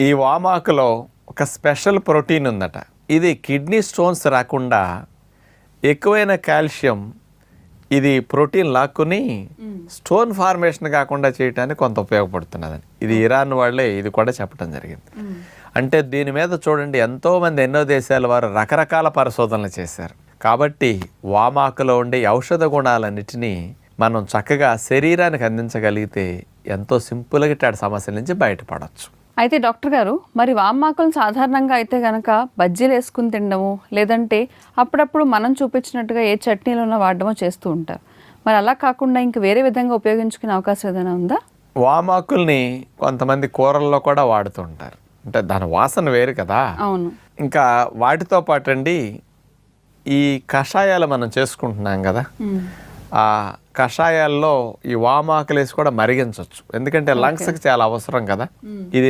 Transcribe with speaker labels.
Speaker 1: ఈ వామాకులో ఒక special protein ఉందట. ఇది కిడ్నీ స్టోన్స్ రాకుండా ఎక్కువైన కాల్షియం ఇది ప్రోటీన్ లాక్కుని స్టోన్ ఫార్మేషన్ కాకుండా చేయడానికి కొంత ఉపయోగపడుతున్నదని ఇది ఇరాన్ వాళ్ళే ఇది కూడా చెప్పడం జరిగింది. అంటే దీని మీద చూడండి ఎంతోమంది ఎన్నో దేశాల వారు రకరకాల పరిశోధనలు చేశారు. కాబట్టి వామాకులో ఉండే ఔషధ గుణాలన్నిటినీ మనం చక్కగా శరీరానికి అందించగలిగితే ఎంతో సింపుల్గా ఇట్లాంటి సమస్యల నుంచి బయటపడవచ్చు.
Speaker 2: అయితే డాక్టర్ గారు, మరి వామాకులను సాధారణంగా అయితే కనుక బజ్జీలు వేసుకుని తినడము, లేదంటే అప్పుడప్పుడు మనం చూపించినట్టుగా ఏ చట్నీలోనో వాడడమో చేస్తూ ఉంటారు. మరి అలా కాకుండా ఇంక వేరే విధంగా ఉపయోగించుకునే అవకాశం ఏదైనా ఉందా?
Speaker 1: వామాకుల్ని కొంతమంది కూరల్లో కూడా వాడుతూ ఉంటారు. అంటే దాని వాసన వేరు కదా.
Speaker 2: అవును.
Speaker 1: ఇంకా వాటితో పాటు అండి ఈ కషాయాలు మనం చేసుకుంటున్నాం కదా, ఆ కషాయాల్లో ఈ వామాకులు వేసి కూడా మరిగించవచ్చు. ఎందుకంటే లంగ్స్కి చాలా అవసరం కదా ఇది.